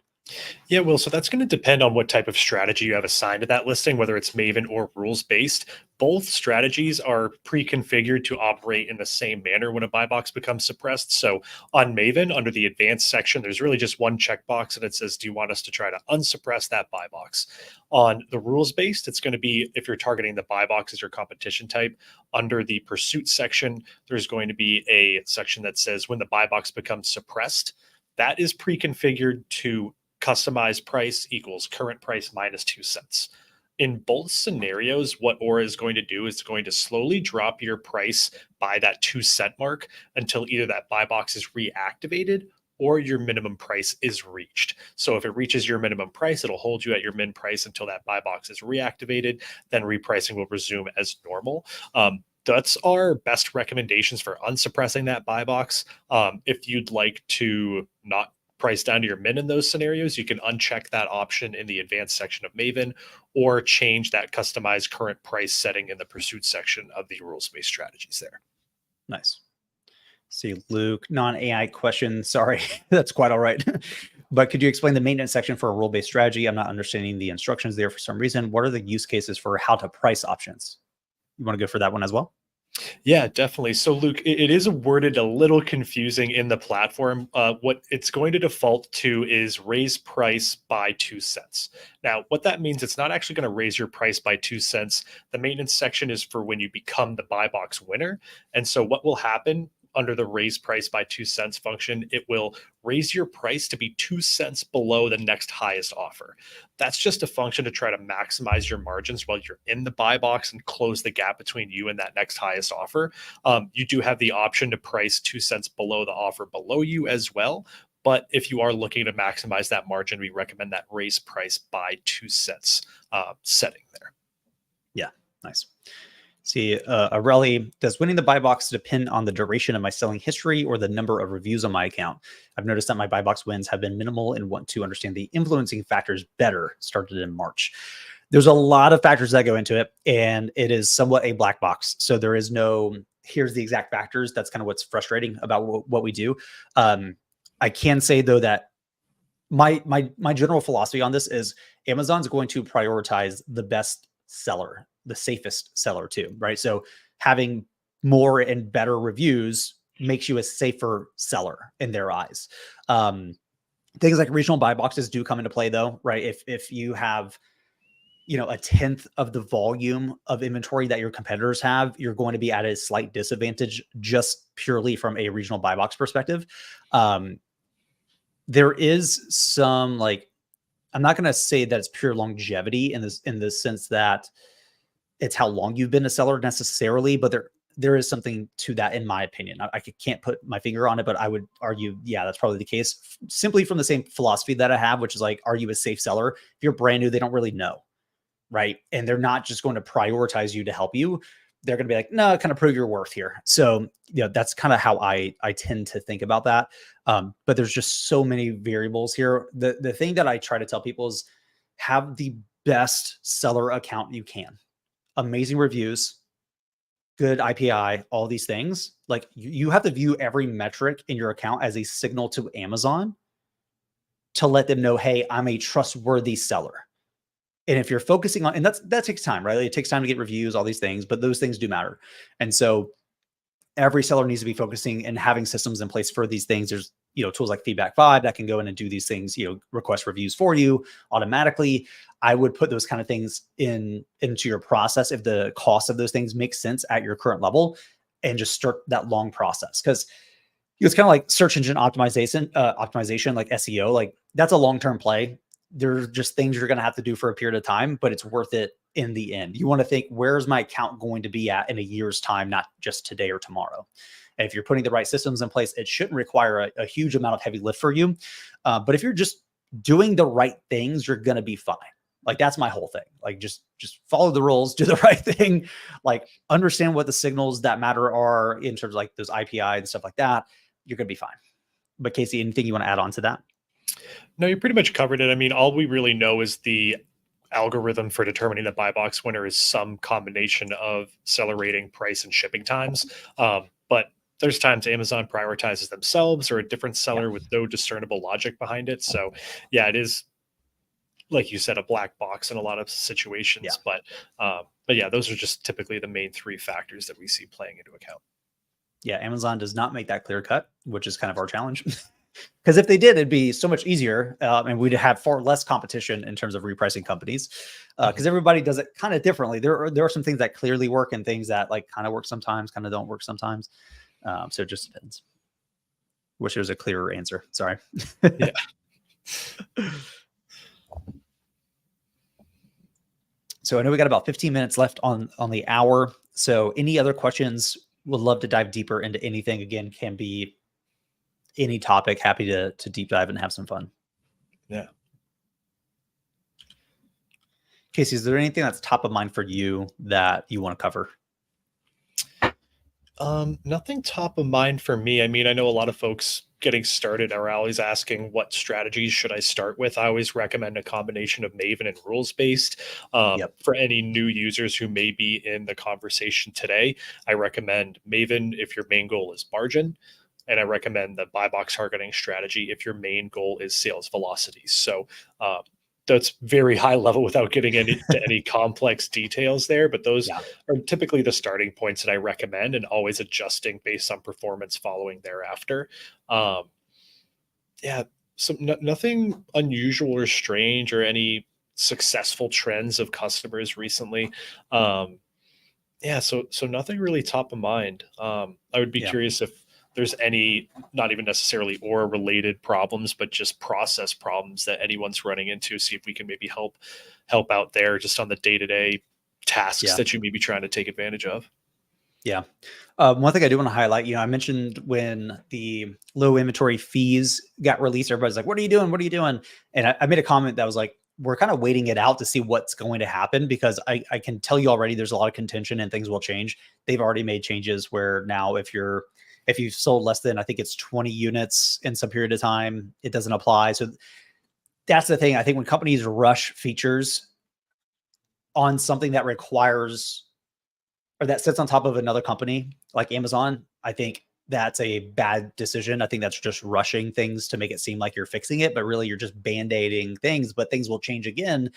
Yeah, Will, so that's going to depend on what type of strategy you have assigned to that listing, whether it's Maven or rules-based. Both strategies are pre-configured to operate in the same manner when a buy box becomes suppressed. So on Maven, under the advanced section, there's really just one checkbox, and it says, do you want us to try to unsuppress that buy box? On the rules-based, it's going to be, if you're targeting the buy box as your competition type, under the pursuit section, there's going to be a section that says when the buy box becomes suppressed. That is pre-configured to customized price equals current price minus 2 cents. In both scenarios, what Aura is going to do is going to slowly drop your price by that 2 cent mark until either that buy box is reactivated or your minimum price is reached. So if it reaches your minimum price, it'll hold you at your min price until that buy box is reactivated. Then repricing will resume as normal. That's our best recommendations for unsuppressing that buy box. If you'd like to not price down to your min in those scenarios, you can uncheck that option in the advanced section of Maven, or change that customized current price setting in the pursuit section of the rules-based strategies there. Nice. See, Luke, non-AI question. Sorry, that's quite all right. But could you explain the maintenance section for a rule-based strategy? I'm not understanding the instructions there for some reason. What are the use cases for how to price options? You want to go for that one as well? Yeah, definitely. So, Luke, it is worded a little confusing in the platform. What it's going to default to is raise price by 2 cents. Now, what that means, it's not actually going to raise your price by 2 cents. The maintenance section is for when you become the buy box winner. And so what will happen under the raise price by 2 cents function, it will raise your price to be 2 cents below the next highest offer. That's just a function to try to maximize your margins while you're in the buy box and close the gap between you and that next highest offer. You do have the option to price 2 cents below the offer below you as well. But if you are looking to maximize that margin, we recommend that raise price by 2 cents setting there. Yeah, nice. See, Areli, does winning the buy box depend on the duration of my selling history or the number of reviews on my account? I've noticed that my buy box wins have been minimal and want to understand the influencing factors better, started in March. There's a lot of factors that go into it, and it is somewhat a black box. So there is no, here's the exact factors. That's kind of what's frustrating about what we do. I can say, though, that my general philosophy on this is Amazon's going to prioritize the best seller, the safest seller too, right? So having more and better reviews makes you a safer seller in their eyes. Things like regional buy boxes do come into play though, right? If you have, you know, a tenth of the volume of inventory that your competitors have, you're going to be at a slight disadvantage just purely from a regional buy box perspective. There is some, like, I'm not going to say that it's pure longevity in the sense that it's how long you've been a seller necessarily, but there is something to that in my opinion. I can't put my finger on it, but I would argue, yeah, that's probably the case, simply from the same philosophy that I have, which is like, are you a safe seller? If you're brand new, they don't really know, right? And they're not just going to prioritize you to help you. They're going to be like, no, kind of prove your worth here. So, you know, that's kind of how I tend to think about that. But there's just so many variables here. The thing that I try to tell people is have the best seller account you can. Amazing reviews, good IPI, all these things. Like you have to view every metric in your account as a signal to Amazon to let them know, hey, I'm a trustworthy seller. And if you're focusing on, and that takes time, right? It takes time to get reviews, all these things, but those things do matter. And so every seller needs to be focusing and having systems in place for these things. There's, you know, tools like Feedback 5 that can go in and do these things, you know, request reviews for you automatically. I would put those kind of things into your process if the cost of those things makes sense at your current level, and just start that long process. Because it's kind of like search engine optimization, like SEO, like that's a long-term play. There's just things you're going to have to do for a period of time, but it's worth it in the end. You want to think, where's my account going to be at in a year's time, not just today or tomorrow. And if you're putting the right systems in place, it shouldn't require a huge amount of heavy lift for you. But if you're just doing the right things, you're going to be fine. Like that's my whole thing. Like just follow the rules, do the right thing, like understand what the signals that matter are in terms of like those IPI and stuff like that. You're going to be fine. But Casey, anything you want to add on to that? No, you pretty much covered it. I mean, all we really know is the algorithm for determining the buy box winner is some combination of seller rating, price, and shipping times. But there's times Amazon prioritizes themselves or a different seller with no discernible logic behind it. So yeah, it is, like you said, a black box in a lot of situations. But yeah, those are just typically the main three factors that we see playing into account. Yeah, Amazon does not make that clear cut, which is kind of our challenge. Because if they did, it'd be so much easier, and we'd have far less competition in terms of repricing companies. Because everybody does it kind of differently. There are some things that clearly work and things that like kind of work sometimes, kind of don't work sometimes. So it just depends. Wish there was a clearer answer. Sorry. Yeah. So I know we got about 15 minutes left on the hour. So any other questions? Would love to dive deeper into anything. Again, can be any topic. Happy to deep dive and have some fun. Yeah. Casey, is there anything that's top of mind for you that you want to cover? Nothing top of mind for me. I mean, I know a lot of folks getting started are always asking what strategies should I start with. I always recommend a combination of Maven and rules based. For any new users who may be in the conversation today, I recommend Maven if your main goal is margin. And I recommend the buy box targeting strategy if your main goal is sales velocities. So that's very high level without getting into any complex details there. But those are typically the starting points that I recommend, and always adjusting based on performance following thereafter. So nothing unusual or strange or any successful trends of customers recently. So nothing really top of mind. I would be curious if there's any, not even necessarily Aura related problems, but just process problems that anyone's running into. See if we can maybe help out there just on the day-to-day tasks that you may be trying to take advantage of. Yeah. One thing I do want to highlight, I mentioned when the low inventory fees got released, everybody's like, what are you doing? What are you doing? And I made a comment that was like, we're kind of waiting it out to see what's going to happen, because I can tell you already there's a lot of contention and things will change. They've already made changes where now if you've sold less than, I think it's 20 units in some period of time, it doesn't apply. So that's the thing. I think when companies rush features on something that requires, or that sits on top of another company like Amazon, I think that's a bad decision. I think that's just rushing things to make it seem like you're fixing it, but really you're just band-aiding things, but things will change again.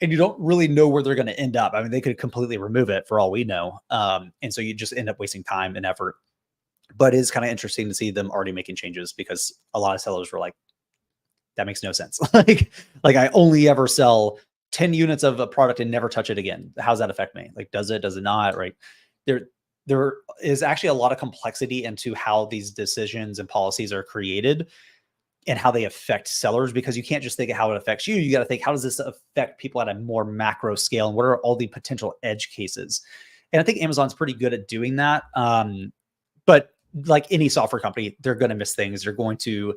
and you don't really know where they're going to end up. I mean, they could completely remove it for all we know. And so you just end up wasting time and effort. But it's kind of interesting to see them already making changes, because a lot of sellers were like, that makes no sense. like I only ever sell 10 units of a product and never touch it again. How's that affect me? Like, does it not? Right. There is actually a lot of complexity into how these decisions and policies are created and how they affect sellers, because you can't just think of how it affects you. You got to think, how does this affect people at a more macro scale? And what are all the potential edge cases? And I think Amazon's pretty good at doing that. But like any software company, they're going to miss things. They're going to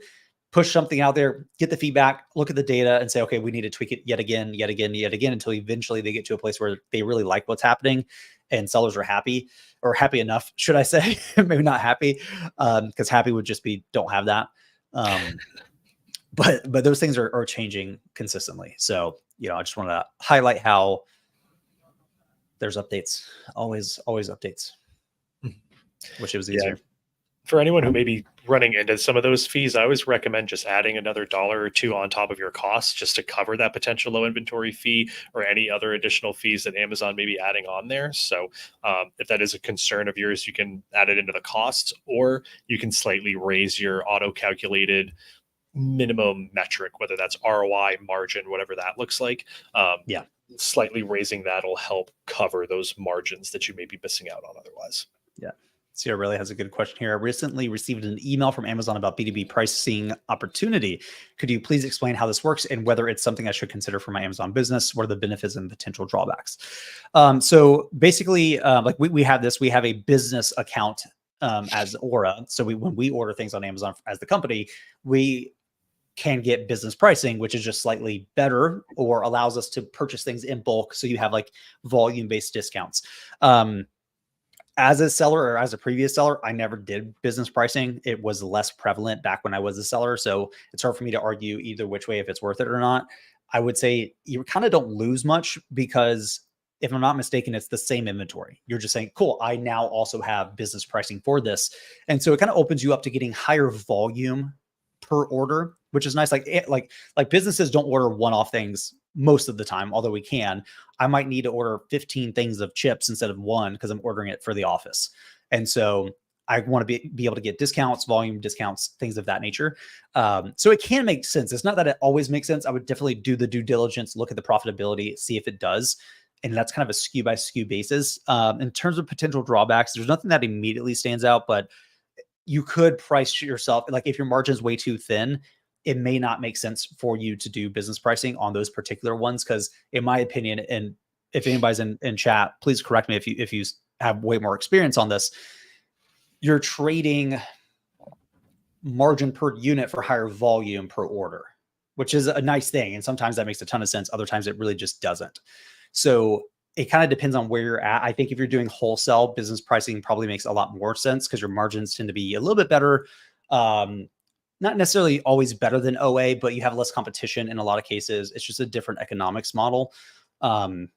push something out there, get the feedback, look at the data and say, okay, we need to tweak it yet again, until eventually they get to a place where they really like what's happening and sellers are happy, or happy enough, should I say, maybe not happy, because happy would just be, don't have that. But those things are changing consistently. So, I just want to highlight how there's updates, always updates. Wish it was easier. Yeah. For anyone who may be running into some of those fees, I always recommend just adding another $1 or $2 on top of your costs just to cover that potential low inventory fee or any other additional fees that Amazon may be adding on there. So if that is a concern of yours, you can add it into the costs, or you can slightly raise your auto-calculated minimum metric, whether that's ROI, margin, whatever that looks like. Slightly raising that will help cover those margins that you may be missing out on otherwise. Yeah. Sierra really has a good question here. I recently received an email from Amazon about B2B pricing opportunity. Could you please explain how this works and whether it's something I should consider for my Amazon business? What are the benefits and potential drawbacks? So basically, like we have this, we have a business account as Aura. So when we order things on Amazon as the company, we can get business pricing, which is just slightly better or allows us to purchase things in bulk. So you have like volume-based discounts. As a seller or as a previous seller, I never did business pricing. It was less prevalent back when I was a seller. So it's hard for me to argue either which way if it's worth it or not. I would say you kind of don't lose much, because if I'm not mistaken, it's the same inventory. You're just saying, cool, I now also have business pricing for this. And so it kind of opens you up to getting higher volume per order, which is nice. Like businesses don't order one-off things most of the time, although we can. I might need to order 15 things of chips instead of one because I'm ordering it for the office. And so I want to be able to get discounts, volume discounts, things of that nature. So it can make sense. It's not that it always makes sense. I would definitely do the due diligence, look at the profitability, see if it does. And that's kind of a SKU by SKU basis. In terms of potential drawbacks, there's nothing that immediately stands out, but you could price yourself. Like if your margin is way too thin, it may not make sense for you to do business pricing on those particular ones. Because in my opinion, and if anybody's in chat, please correct me if you have way more experience on this, you're trading margin per unit for higher volume per order, which is a nice thing. And sometimes that makes a ton of sense. Other times it really just doesn't. So it kind of depends on where you're at. I think if you're doing wholesale, business pricing probably makes a lot more sense because your margins tend to be a little bit better. Not necessarily always better than OA, but you have less competition in a lot of cases. It's just a different economics model. And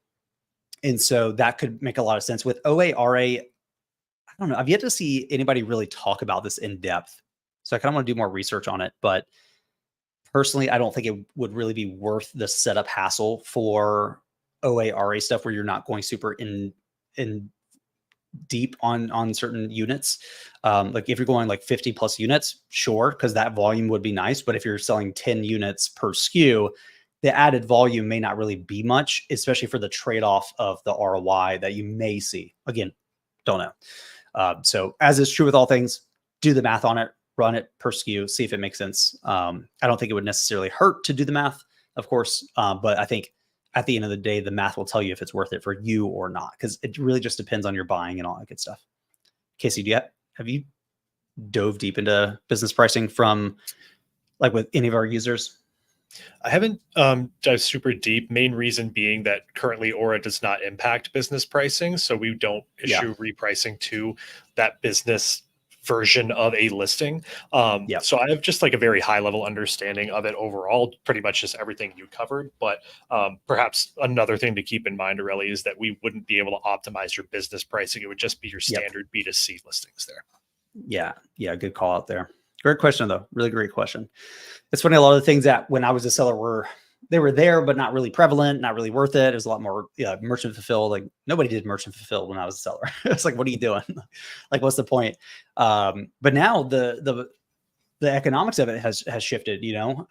so that could make a lot of sense. With OA, RA, I don't know. I've yet to see anybody really talk about this in depth. So I kind of want to do more research on it. But personally, I don't think it would really be worth the setup hassle for OA, RA stuff where you're not going super in deep on certain units. Like if you're going like 50 plus units, sure, because that volume would be nice. But if you're selling 10 units per SKU, the added volume may not really be much, especially for the trade-off of the ROI that you may see. Again, don't know. So as is true with all things, do the math on it, run it per SKU, see if it makes sense. I don't think it would necessarily hurt to do the math, of course, but I think at the end of the day, the math will tell you if it's worth it for you or not, because it really just depends on your buying and all that good stuff. Casey, have you dove deep into business pricing from like with any of our users? I haven't dived super deep. Main reason being that currently Aura does not impact business pricing, so we don't issue repricing to that business version of a listing. So I have just like a very high level understanding of it overall, pretty much just everything you covered. But perhaps another thing to keep in mind, Aurelie, is that we wouldn't be able to optimize your business pricing. It would just be your standard B2C listings there. Yeah. Good call out there. Great question though. Really great question. It's funny. A lot of the things that when I was a seller were they were there, but not really prevalent, not really worth it. It was a lot more merchant fulfilled. Like nobody did merchant fulfilled when I was a seller. It's like, what are you doing? Like, what's the point? But now the economics of it has shifted,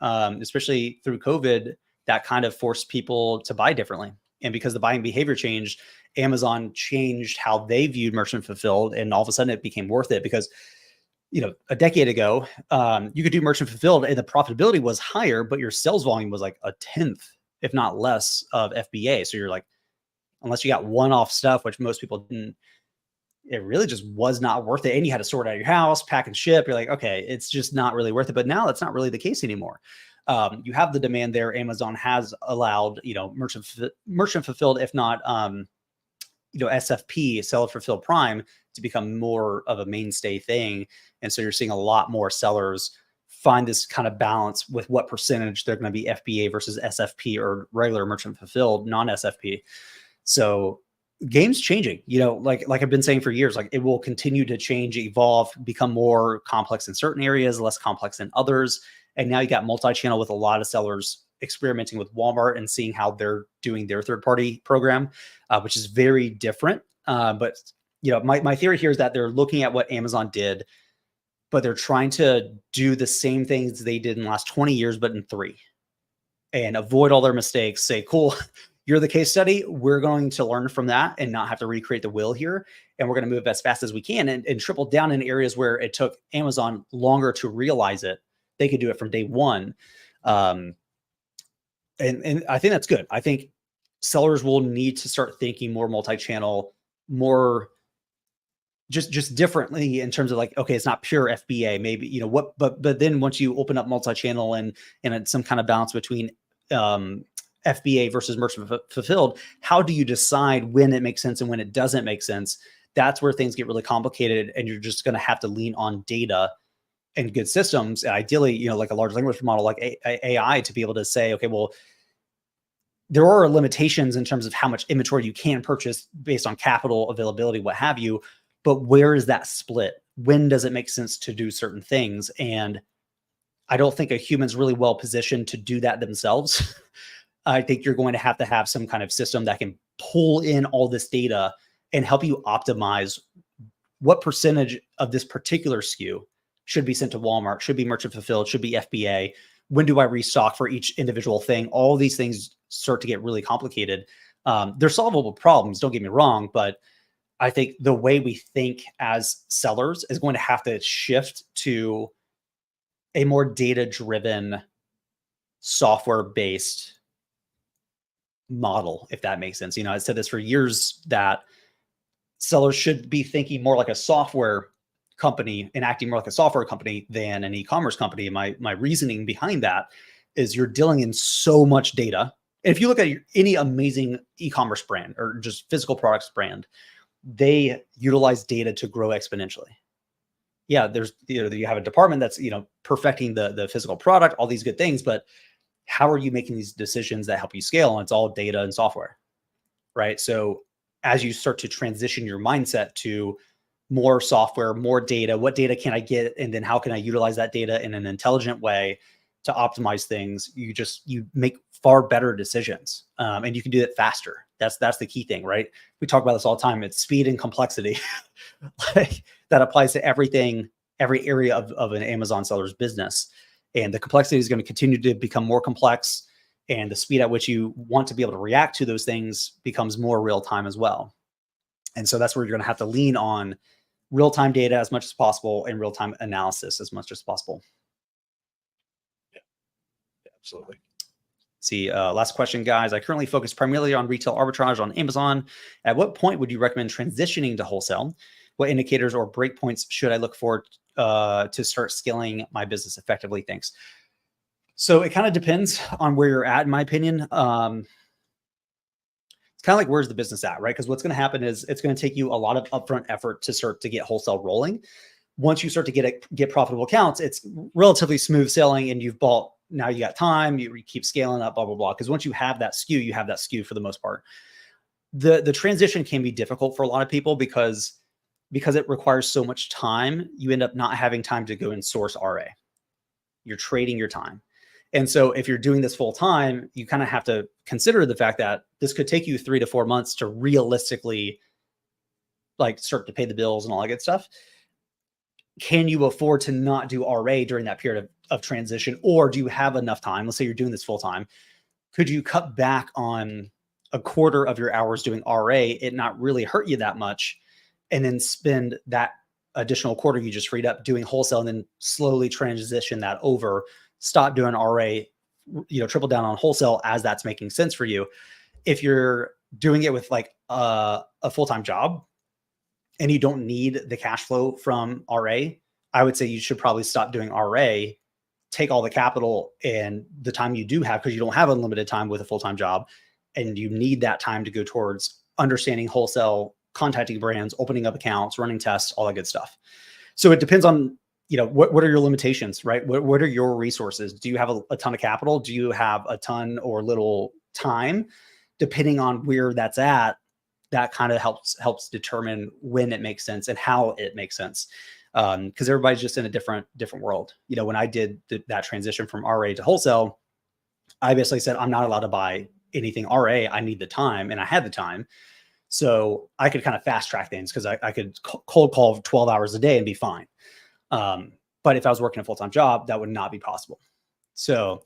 especially through COVID, that kind of forced people to buy differently. And because the buying behavior changed, Amazon changed how they viewed merchant fulfilled. And all of a sudden it became worth it because, a decade ago, you could do merchant fulfilled and the profitability was higher, but your sales volume was like a tenth, if not less, of FBA. So you're like, unless you got one-off stuff, which most people didn't, it really just was not worth it. And you had to sort out your house, pack and ship. You're like, okay, it's just not really worth it. But now that's not really the case anymore. You have the demand there. Amazon has allowed, merchant fulfilled, if not, SFP, seller fulfilled prime, to become more of a mainstay thing. And so you're seeing a lot more sellers find this kind of balance with what percentage they're going to be FBA versus SFP or regular merchant fulfilled, non-SFP. So game's changing, like I've been saying for years, like it will continue to change, evolve, become more complex in certain areas, less complex in others. And now you got multi-channel with a lot of sellers experimenting with Walmart and seeing how they're doing their third-party program, which is very different. But my theory here is that they're looking at what Amazon did, but they're trying to do the same things they did in the last 20 years, but in 3, and avoid all their mistakes. Say, cool, you're the case study. We're going to learn from that and not have to recreate the wheel here. And we're going to move as fast as we can and triple down in areas where it took Amazon longer to realize it. They could do it from day one. And I think that's good. I think sellers will need to start thinking more multi-channel, more just differently in terms of like, okay, it's not pure FBA, maybe, but then once you open up multi-channel and some kind of balance between FBA versus merchant fulfilled, how do you decide when it makes sense and when it doesn't make sense? That's where things get really complicated, and you're just going to have to lean on data and good systems, ideally, like a large language model, like AI, to be able to say, okay, well, there are limitations in terms of how much inventory you can purchase based on capital availability, what have you, but where is that split? When does it make sense to do certain things? And I don't think a human's really well positioned to do that themselves. I think you're going to have some kind of system that can pull in all this data and help you optimize what percentage of this particular SKU should be sent to Walmart, should be merchant fulfilled, should be FBA. When do I restock for each individual thing? All these things start to get really complicated. They're solvable problems, don't get me wrong, but I think the way we think as sellers is going to have to shift to a more data-driven, software-based model, if that makes sense. I said this for years, that sellers should be thinking more like a software company and acting more like a software company than an e-commerce company. And my reasoning behind that is you're dealing in so much data. And if you look at any amazing e-commerce brand or just physical products brand, they utilize data to grow exponentially. Yeah, there's you have a department that's perfecting the physical product, all these good things, but how are you making these decisions that help you scale? And it's all data and software, right? So as you start to transition your mindset to more software, more data, what data can I get? And then how can I utilize that data in an intelligent way to optimize things? You make far better decisions, and you can do it faster. That's the key thing, right? We talk about this all the time. It's speed and complexity. Like that applies to everything, every area of an Amazon seller's business. And the complexity is going to continue to become more complex, and the speed at which you want to be able to react to those things becomes more real time as well. And so that's where you're going to have to lean on real-time data as much as possible and real-time analysis as much as possible. Yeah, absolutely. See, last question, guys. I currently focus primarily on retail arbitrage on Amazon. At what point would you recommend transitioning to wholesale? What indicators or breakpoints should I look for to start scaling my business effectively? Thanks. So it kind of depends on where you're at, in my opinion. It's kind of like, where's the business at, right? Because what's going to happen is it's going to take you a lot of upfront effort to start to get wholesale rolling. Once you start to get profitable accounts, it's relatively smooth sailing, and now you got time, you keep scaling up, blah, blah, blah. Because once you have that SKU, you have that SKU for the most part. The transition can be difficult for a lot of people because it requires so much time. You end up not having time to go and source RA. You're trading your time. And so if you're doing this full time, you kind of have to consider the fact that this could take you 3 to 4 months to realistically like start to pay the bills and all that good stuff. Can you afford to not do RA during that period of transition? Or do you have enough time? Let's say you're doing this full time. Could you cut back on a quarter of your hours doing RA, it not really hurt you that much, and then spend that additional quarter you just freed up doing wholesale and then slowly transition that over, stop doing RA, triple down on wholesale as that's making sense for you. If you're doing it with like a full-time job and you don't need the cash flow from RA, I would say you should probably stop doing RA, take all the capital and the time you do have, because you don't have unlimited time with a full-time job, and you need that time to go towards understanding wholesale, contacting brands, opening up accounts, running tests, all that good stuff. So it depends on, what are your limitations, right? What are your resources? Do you have a ton of capital? Do you have a ton or little time? Depending on where that's at, that kind of helps determine when it makes sense and how it makes sense. Because everybody's just in a different world. When I did that transition from RA to wholesale, I basically said, I'm not allowed to buy anything RA. I need the time, and I had the time. So I could kind of fast track things because I could cold call 12 hours a day and be fine. But if I was working a full-time job, that would not be possible. So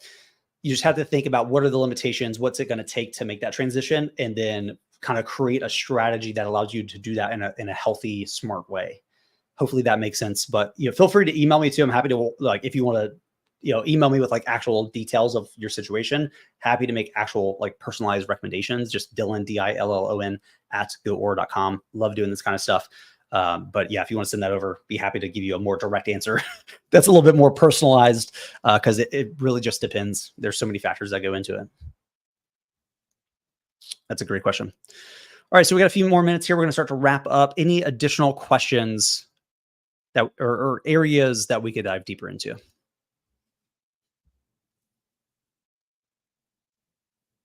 you just have to think about what are the limitations, what's it going to take to make that transition, and then kind of create a strategy that allows you to do that in a healthy, smart way. Hopefully that makes sense. But feel free to email me too. I'm happy to, like, if you want to, email me with like actual details of your situation. Happy to make actual like personalized recommendations. Just Dillon, DILLON @goaura.com. Love doing this kind of stuff. But yeah, if you want to send that over, be happy to give you a more direct answer. That's a little bit more personalized because it really just depends. There's so many factors that go into it. That's a great question. All right, so we got a few more minutes here. We're going to start to wrap up. Any additional questions that or areas that we could dive deeper into?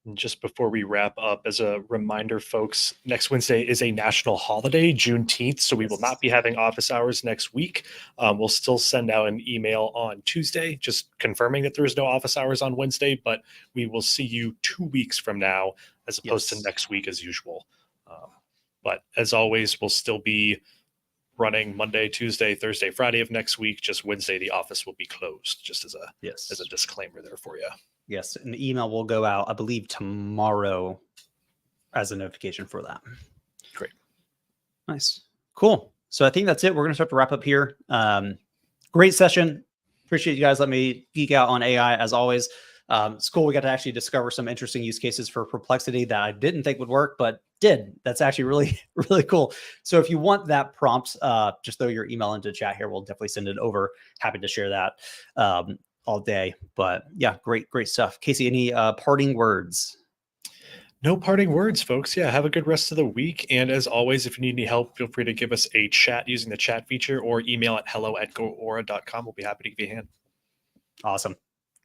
And just before we wrap up, as a reminder, folks, next Wednesday is a national holiday, Juneteenth, so we will not be having office hours next week. We'll still send out an email on Tuesday, just confirming that there is no office hours on Wednesday, but we will see you 2 weeks from now, as opposed to next week as usual. But as always, we'll still be running Monday, Tuesday, Thursday, Friday of next week. Just Wednesday, the office will be closed, just as a disclaimer there for you. Yes, an email will go out, I believe, tomorrow as a notification for that. Great. Nice. Cool. So I think that's it. We're going to start to wrap up here. Great session. Appreciate you guys letting me geek out on AI as always. It's cool. We got to actually discover some interesting use cases for Perplexity that I didn't think would work, but did. That's actually really, really cool. So if you want that prompt, just throw your email into chat here. We'll definitely send it over. Happy to share that all day. But yeah, great stuff. Casey, any parting words? No parting words, folks. Yeah, have a good rest of the week. And as always, if you need any help, feel free to give us a chat using the chat feature or email at hello@goaura.com. We'll be happy to give you a hand. Awesome.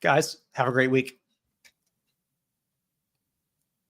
Guys, have a great week.